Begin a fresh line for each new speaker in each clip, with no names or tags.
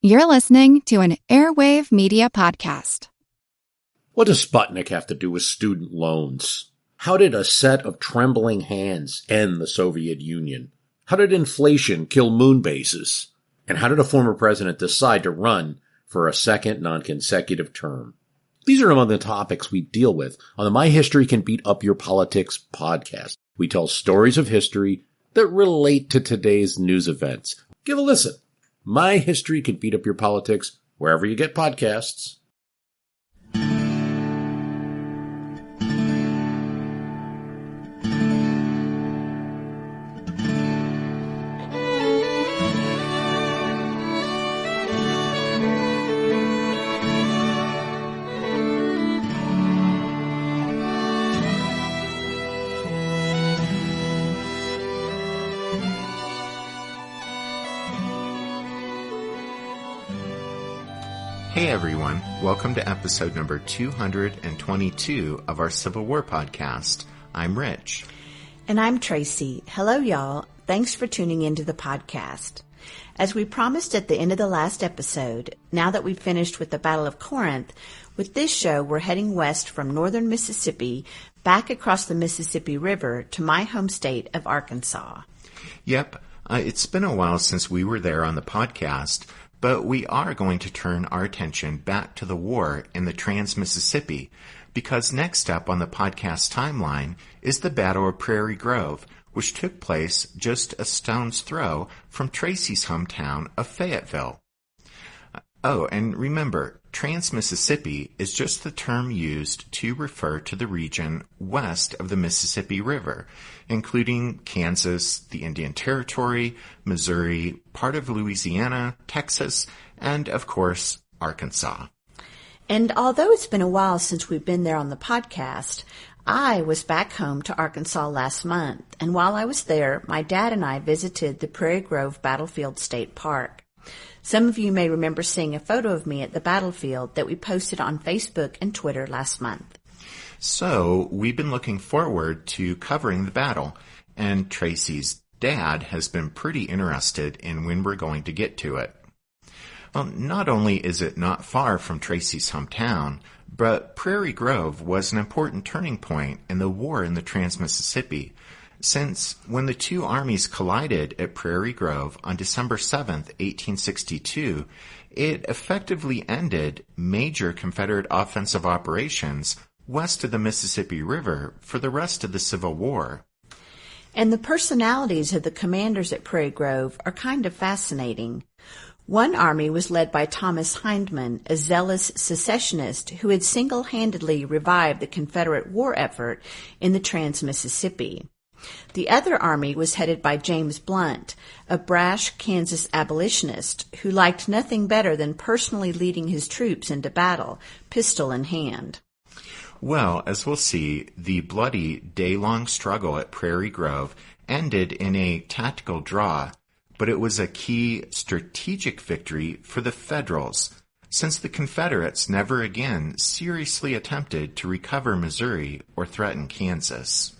You're listening to an Airwave Media Podcast.
What does Sputnik have to do with student loans? How did a set of trembling hands end the Soviet Union? How did inflation kill moon bases? And how did a former president decide to run for a second non-consecutive term? These are among the topics we deal with on the My History Can Beat Up Your Politics podcast. We tell stories of history that relate to today's news events. Give a listen. My History Can Beat Up Your Politics, wherever you get podcasts.
Hey everyone, welcome to episode number 222 of our Civil War podcast. I'm Rich.
And I'm Tracy. Hello y'all. Thanks for tuning into the podcast. As we promised at the end of the last episode, now that we've finished with the Battle of Corinth, with this show we're heading west from northern Mississippi back across the Mississippi River to my home state of Arkansas.
Yep, it's been a while since we were there on the podcast, but we are going to turn our attention back to the war in the Trans-Mississippi, because next up on the podcast timeline is the Battle of Prairie Grove, which took place just a stone's throw from Tracy's hometown of Fayetteville. Oh, and remember, Trans-Mississippi is just the term used to refer to the region west of the Mississippi River, including Kansas, the Indian Territory, Missouri, part of Louisiana, Texas, and, of course, Arkansas.
And although it's been a while since we've been there on the podcast, I was back home to Arkansas last month, and while I was there, my dad and I visited the Prairie Grove Battlefield State Park. Some of you may remember seeing a photo of me at the battlefield that we posted on Facebook and Twitter last month.
So, we've been looking forward to covering the battle, and Tracy's dad has been pretty interested in when we're going to get to it. Well, not only is it not far from Tracy's hometown, but Prairie Grove was an important turning point in the war in the Trans-Mississippi, since when the two armies collided at Prairie Grove on December 7th, 1862, it effectively ended major Confederate offensive operations west of the Mississippi River for the rest of the Civil War.
And the personalities of the commanders at Prairie Grove are kind of fascinating. One army was led by Thomas Hindman, a zealous secessionist who had single-handedly revived the Confederate war effort in the Trans-Mississippi. The other army was headed by James Blunt, a brash Kansas abolitionist who liked nothing better than personally leading his troops into battle, pistol in hand.
Well, as we'll see, the bloody day-long struggle at Prairie Grove ended in a tactical draw, but it was a key strategic victory for the Federals, since the Confederates never again seriously attempted to recover Missouri or threaten Kansas.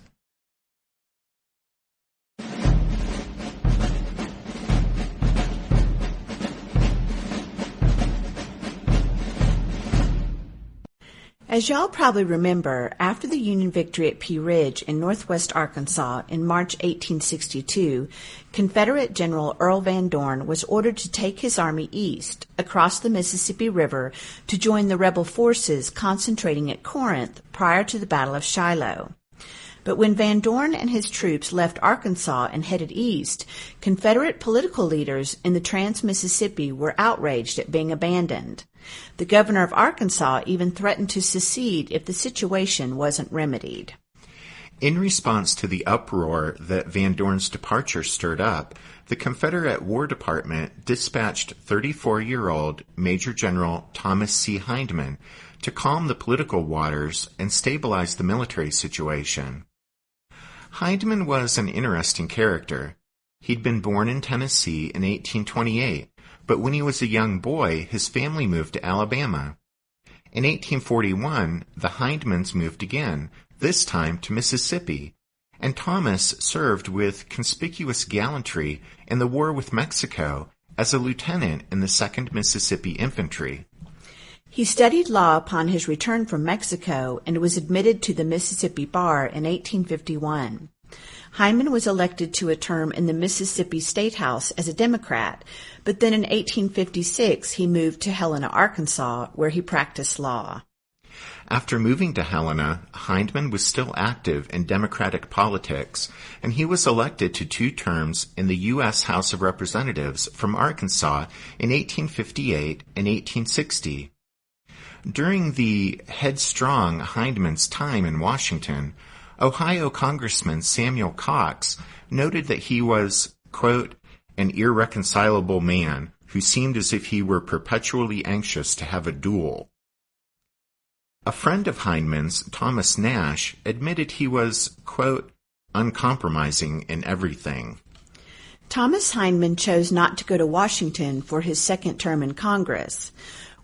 As y'all probably remember, after the Union victory at Pea Ridge in northwest Arkansas in March 1862, Confederate General Earl Van Dorn was ordered to take his army east, across the Mississippi River, to join the rebel forces concentrating at Corinth prior to the Battle of Shiloh. But when Van Dorn and his troops left Arkansas and headed east, Confederate political leaders in the Trans-Mississippi were outraged at being abandoned. The governor of Arkansas even threatened to secede if the situation wasn't remedied.
In response to the uproar that Van Dorn's departure stirred up, the Confederate War Department dispatched 34-year-old Major General Thomas C. Hindman to calm the political waters and stabilize the military situation. Hindman was an interesting character. He'd been born in Tennessee in 1828, but when he was a young boy, his family moved to Alabama. In 1841, the Hindmans moved again, this time to Mississippi, and Thomas served with conspicuous gallantry in the war with Mexico as a lieutenant in the 2nd Mississippi Infantry.
He studied law upon his return from Mexico and was admitted to the Mississippi Bar in 1851. Hindman was elected to a term in the Mississippi State House as a Democrat, but then in 1856 he moved to Helena, Arkansas, where he practiced law.
After moving to Helena, Hindman was still active in Democratic politics, and he was elected to 2 terms in the U.S. House of Representatives from Arkansas in 1858 and 1860. During the headstrong Hindman's time in Washington, Ohio Congressman Samuel Cox noted that he was, quote, an irreconcilable man who seemed as if he were perpetually anxious to have a duel. A friend of Hindman's, Thomas Nash, admitted he was, quote, uncompromising in everything.
Thomas Hindman chose not to go to Washington for his second term in Congress.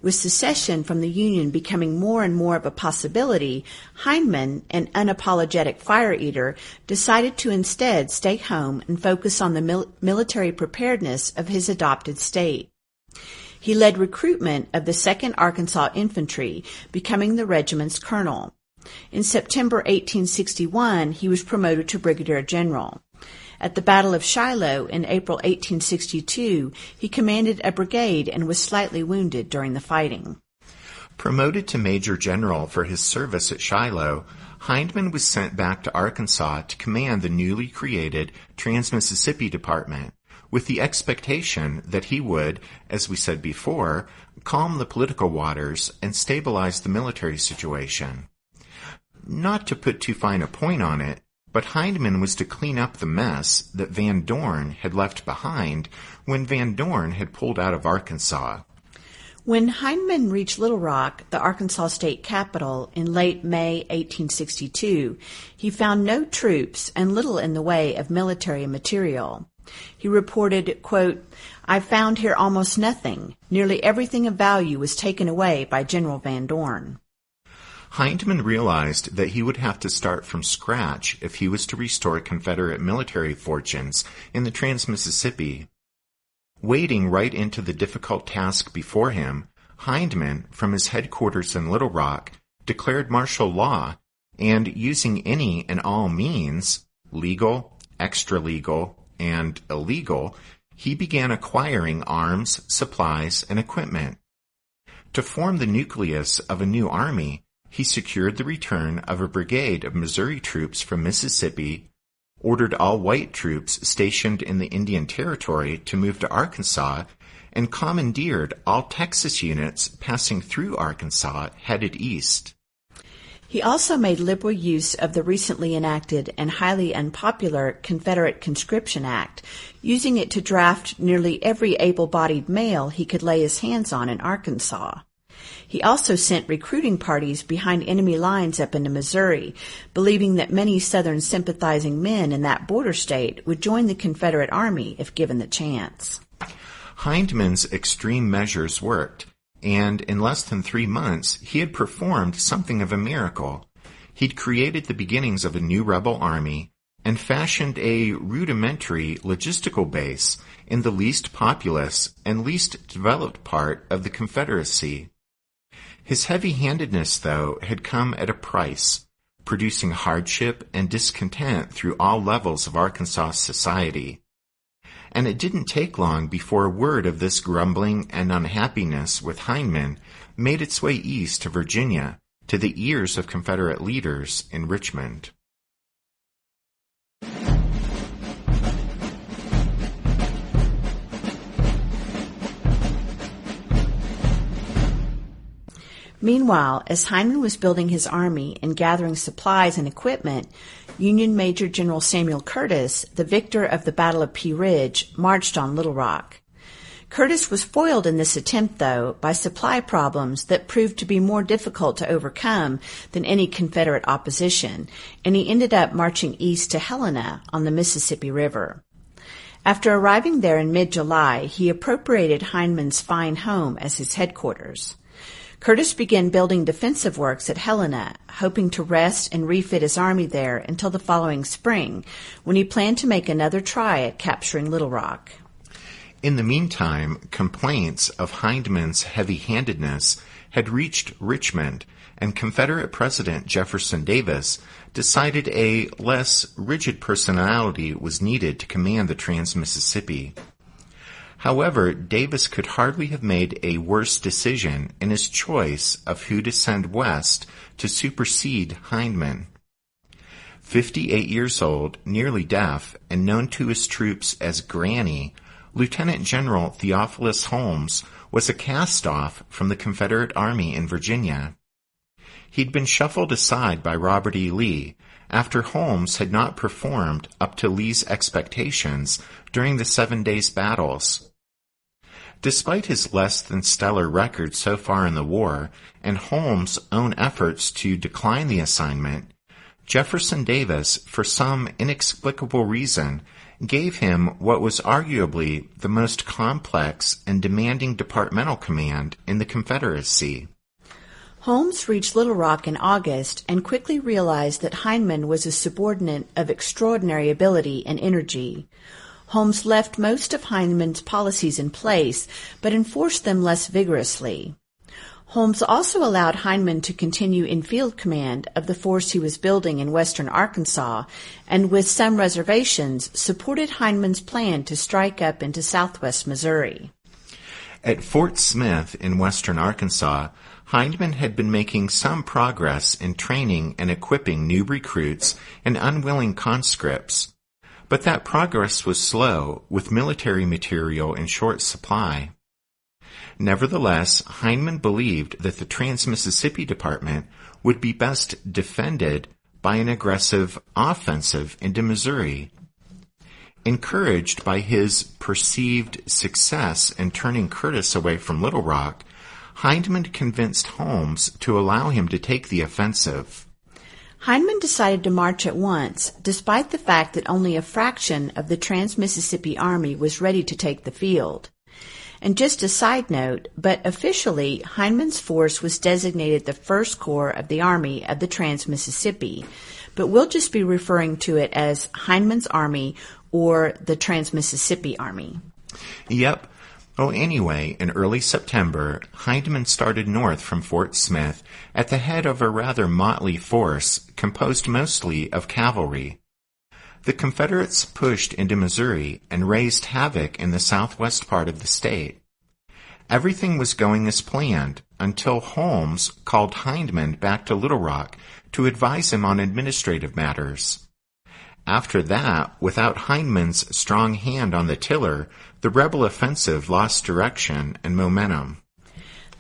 With secession from the Union becoming more and more of a possibility, Hindman, an unapologetic fire-eater, decided to instead stay home and focus on the military preparedness of his adopted state. He led recruitment of the 2nd Arkansas Infantry, becoming the regiment's colonel. In September 1861, he was promoted to brigadier general. At the Battle of Shiloh in April 1862, he commanded a brigade and was slightly wounded during the fighting.
Promoted to Major General for his service at Shiloh, Hindman was sent back to Arkansas to command the newly created Trans-Mississippi Department, with the expectation that he would, as we said before, calm the political waters and stabilize the military situation. Not to put too fine a point on it, but Hindman was to clean up the mess that Van Dorn had left behind when Van Dorn had pulled out of Arkansas.
When Hindman reached Little Rock, the Arkansas state capital, in late May 1862, he found no troops and little in the way of military material. He reported, quote, I found here almost nothing. Nearly everything of value was taken away by General Van Dorn.
Hindman realized that he would have to start from scratch if he was to restore Confederate military fortunes in the Trans-Mississippi. Wading right into the difficult task before him, Hindman, from his headquarters in Little Rock, declared martial law and, using any and all means, legal, extra-legal, and illegal, he began acquiring arms, supplies, and equipment. To form the nucleus of a new army, he secured the return of a brigade of Missouri troops from Mississippi, ordered all white troops stationed in the Indian Territory to move to Arkansas, and commandeered all Texas units passing through Arkansas headed east.
He also made liberal use of the recently enacted and highly unpopular Confederate Conscription Act, using it to draft nearly every able-bodied male he could lay his hands on in Arkansas. He also sent recruiting parties behind enemy lines up into Missouri, believing that many Southern sympathizing men in that border state would join the Confederate Army if given the chance.
Hindman's extreme measures worked, and in less than 3 months he had performed something of a miracle. He'd created the beginnings of a new rebel army and fashioned a rudimentary logistical base in the least populous and least developed part of the Confederacy. His heavy-handedness, though, had come at a price, producing hardship and discontent through all levels of Arkansas society. And it didn't take long before word of this grumbling and unhappiness with Hindman made its way east to Virginia, to the ears of Confederate leaders in Richmond.
Meanwhile, as Hindman was building his army and gathering supplies and equipment, Union Major General Samuel Curtis, the victor of the Battle of Pea Ridge, marched on Little Rock. Curtis was foiled in this attempt, though, by supply problems that proved to be more difficult to overcome than any Confederate opposition, and he ended up marching east to Helena on the Mississippi River. After arriving there in mid-July, he appropriated Hindman's fine home as his headquarters. Curtis began building defensive works at Helena, hoping to rest and refit his army there until the following spring, when he planned to make another try at capturing Little Rock.
In the meantime, complaints of Hindman's heavy-handedness had reached Richmond, and Confederate President Jefferson Davis decided a less rigid personality was needed to command the Trans-Mississippi. However, Davis could hardly have made a worse decision in his choice of who to send west to supersede Hindman. 58 years old, nearly deaf, and known to his troops as Granny, Lieutenant General Theophilus Holmes was a cast-off from the Confederate Army in Virginia. He'd been shuffled aside by Robert E. Lee after Holmes had not performed up to Lee's expectations during the 7 days battles. Despite his less than stellar record so far in the war and Holmes' own efforts to decline the assignment, Jefferson Davis, for some inexplicable reason, gave him what was arguably the most complex and demanding departmental command in the Confederacy.
Holmes reached Little Rock in August and quickly realized that Hindman was a subordinate of extraordinary ability and energy. Holmes left most of Hindman's policies in place, but enforced them less vigorously. Holmes also allowed Hindman to continue in field command of the force he was building in western Arkansas, and with some reservations, supported Hindman's plan to strike up into southwest Missouri.
At Fort Smith in western Arkansas, Hindman had been making some progress in training and equipping new recruits and unwilling conscripts. But that progress was slow, with military material in short supply. Nevertheless, Hindman believed that the Trans-Mississippi Department would be best defended by an aggressive offensive into Missouri. Encouraged by his perceived success in turning Curtis away from Little Rock, Hindman convinced Holmes to allow him to take the offensive.
Hindman decided to march at once, despite the fact that only a fraction of the Trans-Mississippi Army was ready to take the field. And just a side note, but officially, Hindman's force was designated the First Corps of the Army of the Trans-Mississippi, but we'll just be referring to it as Hindman's Army or the Trans-Mississippi Army.
Yep. Oh, anyway, in early September, Hindman started north from Fort Smith at the head of a rather motley force composed mostly of cavalry. The Confederates pushed into Missouri and raised havoc in the southwest part of the state. Everything was going as planned until Holmes called Hindman back to Little Rock to advise him on administrative matters. After that, without Hindman's strong hand on the tiller, the rebel offensive lost direction and momentum.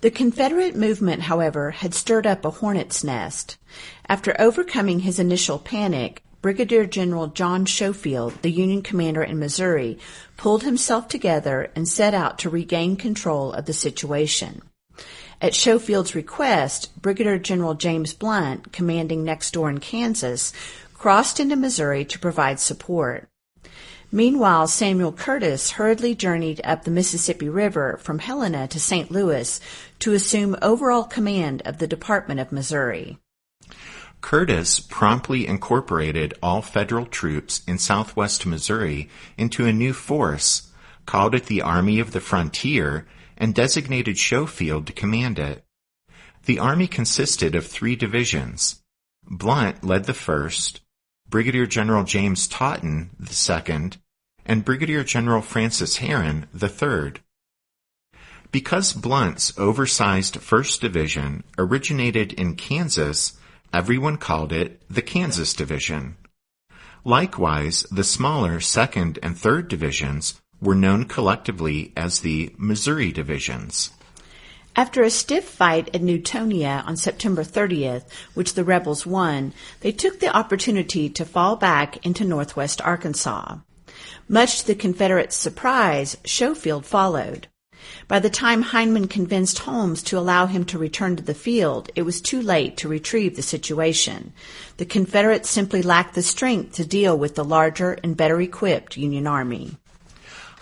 The Confederate movement, however, had stirred up a hornet's nest. After overcoming his initial panic, Brigadier General John Schofield, the Union commander in Missouri, pulled himself together and set out to regain control of the situation. At Schofield's request, Brigadier General James Blunt, commanding next door in Kansas, crossed into Missouri to provide support. Meanwhile, Samuel Curtis hurriedly journeyed up the Mississippi River from Helena to St. Louis to assume overall command of the Department of Missouri.
Curtis promptly incorporated all federal troops in southwest Missouri into a new force, called it the Army of the Frontier, and designated Schofield to command it. The army consisted of 3 divisions. Blunt led the first, Brigadier General James Totten the second, and Brigadier General Francis Herron the third. Because Blunt's oversized 1st Division originated in Kansas, everyone called it the Kansas Division. Likewise, the smaller 2nd and 3rd Divisions were known collectively as the Missouri Divisions.
After a stiff fight at Newtonia on September 30th, which the rebels won, they took the opportunity to fall back into northwest Arkansas. Much to the Confederates' surprise, Schofield followed. By the time Hindman convinced Holmes to allow him to return to the field, it was too late to retrieve the situation. The Confederates simply lacked the strength to deal with the larger and better equipped Union Army.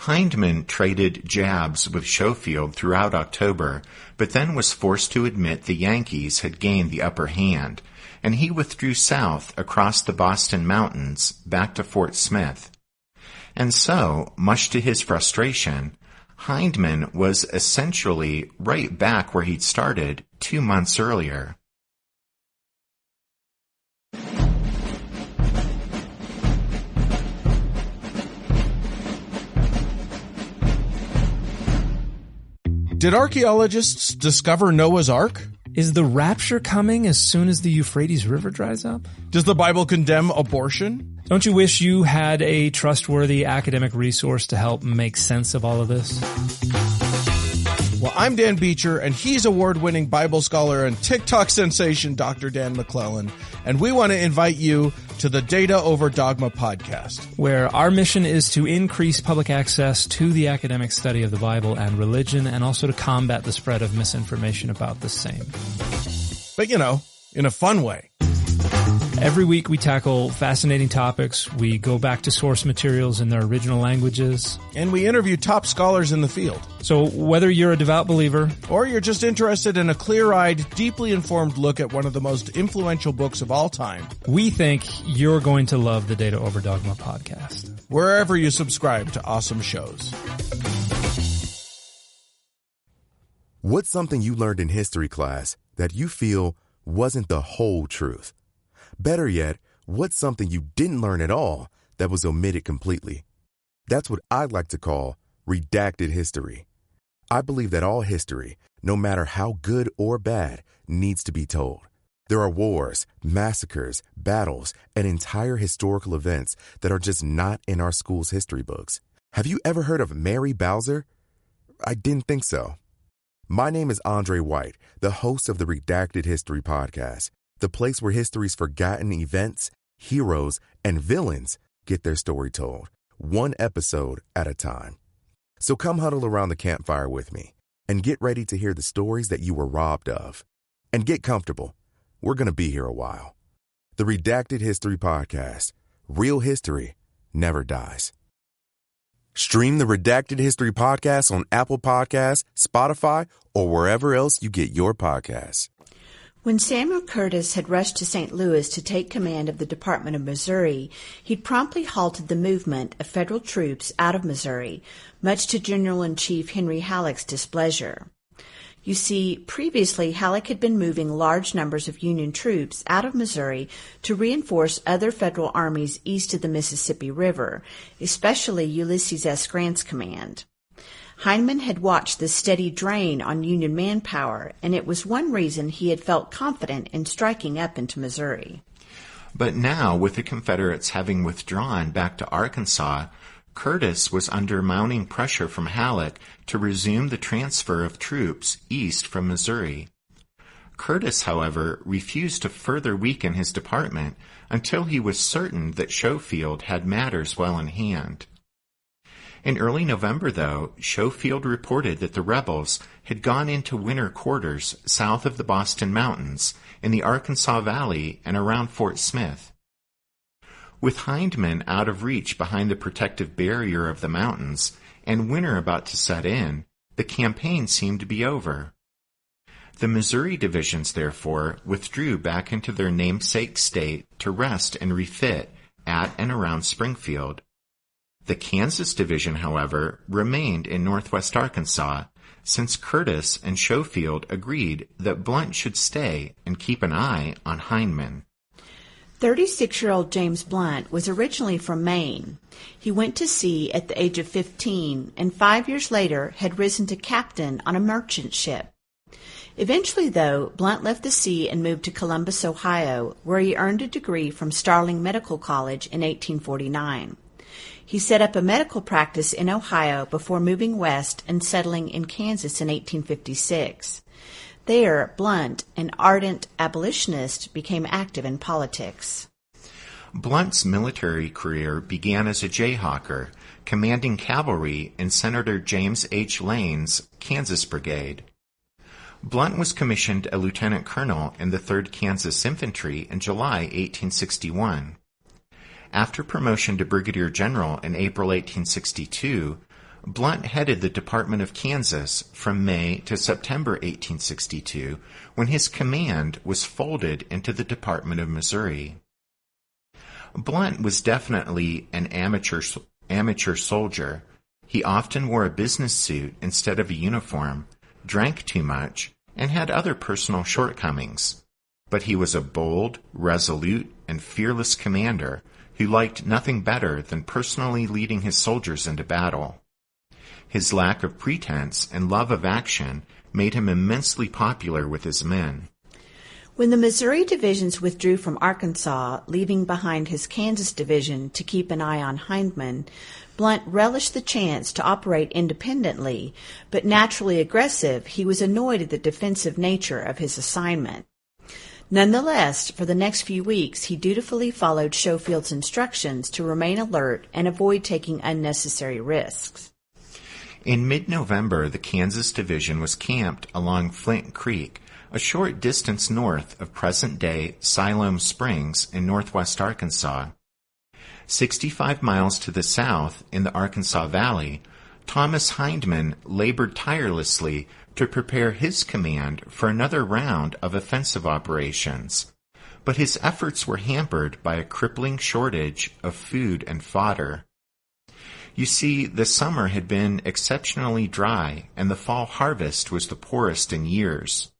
Hindman traded jabs with Schofield throughout October, but then was forced to admit the Yankees had gained the upper hand, and he withdrew south across the Boston Mountains back to Fort Smith. And so, much to his frustration, Hindman was essentially right back where he'd started 2 months earlier.
Did archaeologists discover Noah's Ark?
Is the rapture coming as soon as the Euphrates River dries up?
Does the Bible condemn abortion?
Don't you wish you had a trustworthy academic resource to help make sense of all of this?
Well, I'm Dan Beecher, and he's award-winning Bible scholar and TikTok sensation Dr. Dan McClellan, and we want to invite you to the Data Over Dogma podcast,
where our mission is to increase public access to the academic study of the Bible and religion, and also to combat the spread of misinformation about the same.
But, in a fun way.
Every week we tackle fascinating topics. We go back to source materials in their original languages.
And we interview top scholars in the field.
So whether you're a devout believer,
or you're just interested in a clear-eyed, deeply informed look at one of the most influential books of all time,
we think you're going to love the Data Over Dogma podcast.
Wherever you subscribe to awesome shows.
What's something you learned in history class that you feel wasn't the whole truth? Better yet, what's something you didn't learn at all that was omitted completely? That's what I'd like to call redacted history. I believe that all history, no matter how good or bad, needs to be told. There are wars, massacres, battles, and entire historical events that are just not in our school's history books. Have you ever heard of Mary Bowser? I didn't think so. My name is Andre White, the host of the Redacted History Podcast, the place where history's forgotten events, heroes, and villains get their story told, one episode at a time. So come huddle around the campfire with me and get ready to hear the stories that you were robbed of. And get comfortable. We're going to be here a while. The Redacted History Podcast. Real history never dies. Stream the Redacted History Podcast on Apple Podcasts, Spotify, or wherever else you get your podcasts.
When Samuel Curtis had rushed to St. Louis to take command of the Department of Missouri, he'd promptly halted the movement of federal troops out of Missouri, much to General-in-Chief Henry Halleck's displeasure. You see, previously Halleck had been moving large numbers of Union troops out of Missouri to reinforce other federal armies east of the Mississippi River, especially Ulysses S. Grant's command. Hindman had watched the steady drain on Union manpower, and it was one reason he had felt confident in striking up into Missouri.
But now, with the Confederates having withdrawn back to Arkansas, Curtis was under mounting pressure from Halleck to resume the transfer of troops east from Missouri. Curtis, however, refused to further weaken his department until he was certain that Schofield had matters well in hand. In early November, though, Schofield reported that the rebels had gone into winter quarters south of the Boston Mountains, in the Arkansas Valley and around Fort Smith. With Hindman out of reach behind the protective barrier of the mountains, and winter about to set in, the campaign seemed to be over. The Missouri divisions, therefore, withdrew back into their namesake state to rest and refit at and around Springfield. The Kansas division, however, remained in northwest Arkansas, since Curtis and Schofield agreed that Blunt should stay and keep an eye on Hindman.
36-year-old James Blunt was originally from Maine. He went to sea at the age of 15 and 5 years later had risen to captain on a merchant ship. Eventually, though, Blunt left the sea and moved to Columbus, Ohio, where he earned a degree from Starling Medical College in 1849. He set up a medical practice in Ohio before moving west and settling in Kansas in 1856. There, Blunt, an ardent abolitionist, became active in politics.
Blunt's military career began as a Jayhawker, commanding cavalry in Senator James H. Lane's Kansas Brigade. Blunt was commissioned a lieutenant colonel in the 3rd Kansas Infantry in July 1861. After promotion to brigadier general in April 1862, Blunt headed the Department of Kansas from May to September 1862, when his command was folded into the Department of Missouri. Blunt was definitely an amateur soldier. He often wore a business suit instead of a uniform, drank too much, and had other personal shortcomings. But he was a bold, resolute, and fearless commander who liked nothing better than personally leading his soldiers into battle. His lack of pretense and love of action made him immensely popular with his men.
When the Missouri divisions withdrew from Arkansas, leaving behind his Kansas division to keep an eye on Hindman, Blunt relished the chance to operate independently, but naturally aggressive, he was annoyed at the defensive nature of his assignment. Nonetheless, for the next few weeks, he dutifully followed Schofield's instructions to remain alert and avoid taking unnecessary risks.
In mid-November, the Kansas division was camped along Flint Creek, a short distance north of present-day Siloam Springs in northwest Arkansas. 65 miles to the south in the Arkansas Valley, Thomas Hindman labored tirelessly to prepare his command for another round of offensive operations. But his efforts were hampered by a crippling shortage of food and fodder. You see, the summer had been exceptionally dry, and the fall harvest was the poorest in years.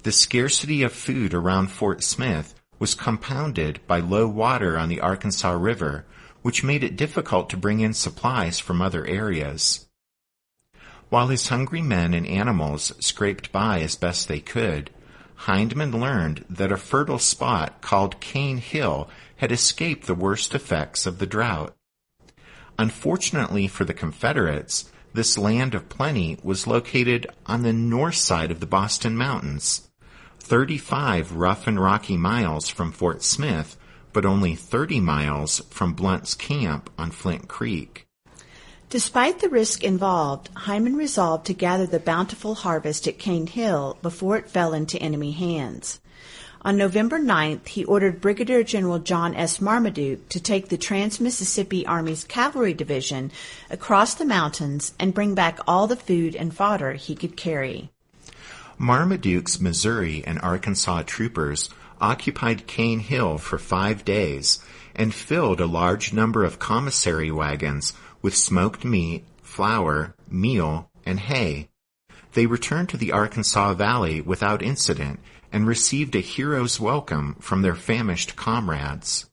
The scarcity of food around Fort Smith was compounded by low water on the Arkansas River, which made it difficult to bring in supplies from other areas. While his hungry men and animals scraped by as best they could, Hindman learned that a fertile spot called Cane Hill had escaped the worst effects of the drought. Unfortunately for the Confederates, this land of plenty was located on the north side of the Boston Mountains, 35 rough and rocky miles from Fort Smith, but only 30 miles from Blunt's camp on Flint Creek.
Despite the risk involved, Hindman resolved to gather the bountiful harvest at Cane Hill before it fell into enemy hands. On November 9th, he ordered Brigadier General John S. Marmaduke to take the Trans-Mississippi Army's Cavalry Division across the mountains and bring back all the food and fodder he could carry.
Marmaduke's Missouri and Arkansas troopers occupied Cane Hill for 5 days and filled a large number of commissary wagons with smoked meat, flour, meal, and hay. They returned to the Arkansas Valley without incident and received a hero's welcome from their famished comrades.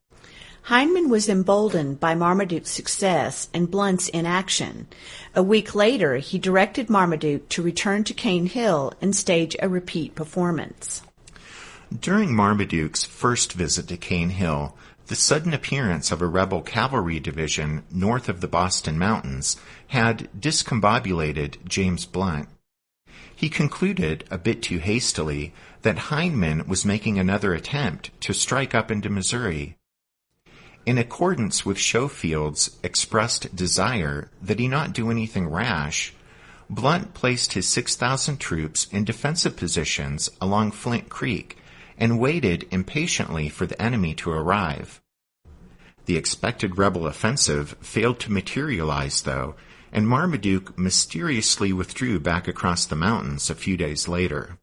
Hindman was emboldened by Marmaduke's success and Blunt's inaction. A week later, he directed Marmaduke to return to Cane Hill and stage a repeat performance.
During Marmaduke's first visit to Cane Hill, the sudden appearance of a rebel cavalry division north of the Boston Mountains had discombobulated James Blunt. He concluded, a bit too hastily, that Hindman was making another attempt to strike up into Missouri. In accordance with Schofield's expressed desire that he not do anything rash, Blunt placed his 6,000 troops in defensive positions along Flint Creek and waited impatiently for the enemy to arrive. The expected rebel offensive failed to materialize, though, and Marmaduke mysteriously withdrew back across the mountains a few days later.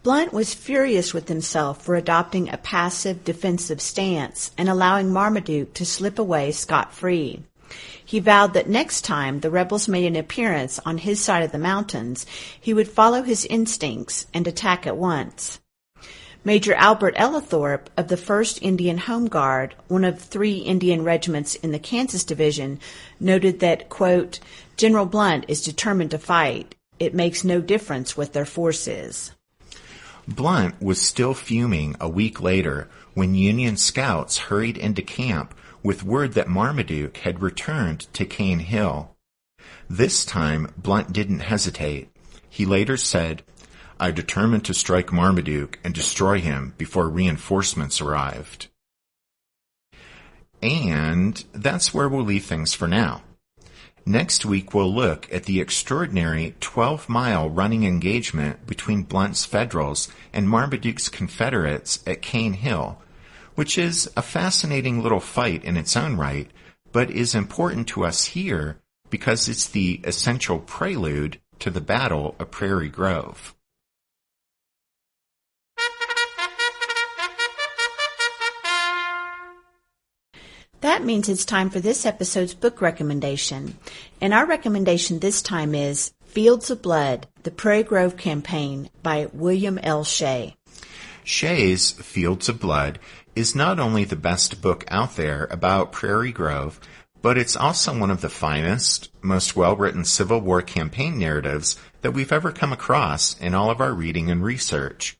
Blunt was furious with himself for adopting a passive defensive stance and allowing Marmaduke to slip away scot-free. He vowed that next time the rebels made an appearance on his side of the mountains, he would follow his instincts and attack at once. Major Albert Ellithorpe of the 1st Indian Home Guard, one of 3 Indian regiments in the Kansas Division, noted that, quote, "General Blunt is determined to fight. It makes no difference what their force is."
Blunt was still fuming a week later when Union scouts hurried into camp with word that Marmaduke had returned to Cane Hill. This time, Blunt didn't hesitate. He later said, "I determined to strike Marmaduke and destroy him before reinforcements arrived." And that's where we'll leave things for now. Next week, we'll look at the extraordinary 12-mile running engagement between Blunt's Federals and Marmaduke's Confederates at Cane Hill, which is a fascinating little fight in its own right, but is important to us here because it's the essential prelude to the Battle of Prairie Grove.
That means it's time for this episode's book recommendation. And our recommendation this time is Fields of Blood, The Prairie Grove Campaign by William L. Shea.
Shea's Fields of Blood is not only the best book out there about Prairie Grove, but it's also one of the finest, most well-written Civil War campaign narratives that we've ever come across in all of our reading and research.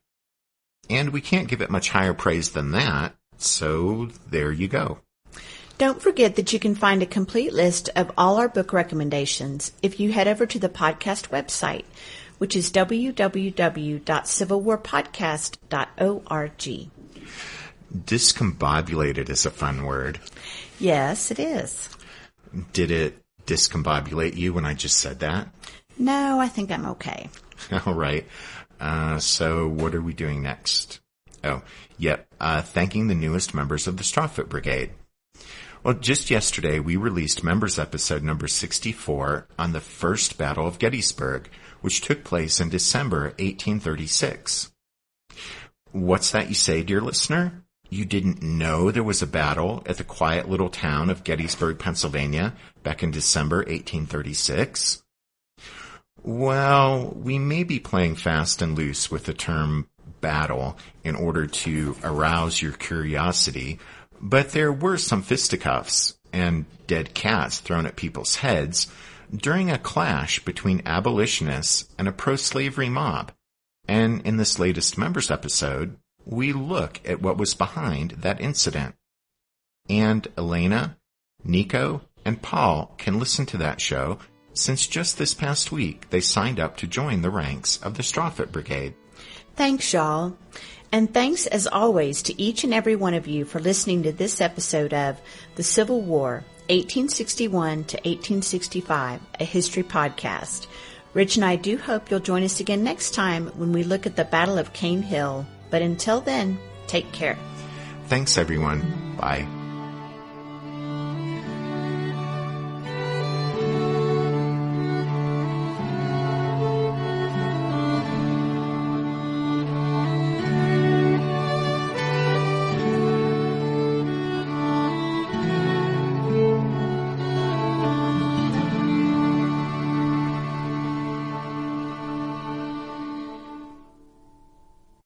And we can't give it much higher praise than that, so there you go.
Don't forget that you can find a complete list of all our book recommendations if you head over to the podcast website, which is www.civilwarpodcast.org.
Discombobulated is a fun word.
Yes, it is.
Did it discombobulate you when I just said that?
No, I think I'm okay.
All right. So what are we doing next? Thanking the newest members of the Strawfoot Brigade. Well, just yesterday we released members episode number 64 on the First Battle of Gettysburg, which took place in December 1836. What's that you say, dear listener? You didn't know there was a battle at the quiet little town of Gettysburg, Pennsylvania, back in December 1836? Well, we may be playing fast and loose with the term battle in order to arouse your curiosity, but there were some fisticuffs and dead cats thrown at people's heads during a clash between abolitionists and a pro-slavery mob. And in this latest members episode, we look at what was behind that incident. And Elena, Nico, and Paul can listen to that show since just this past week they signed up to join the ranks of the Strawfoot Brigade.
Thanks, y'all. And thanks, as always, to each and every one of you for listening to this episode of The Civil War, 1861 to 1865, a history podcast. Rich and I do hope you'll join us again next time when we look at the Battle of Cane Hill. But until then, take care.
Thanks, everyone. Bye.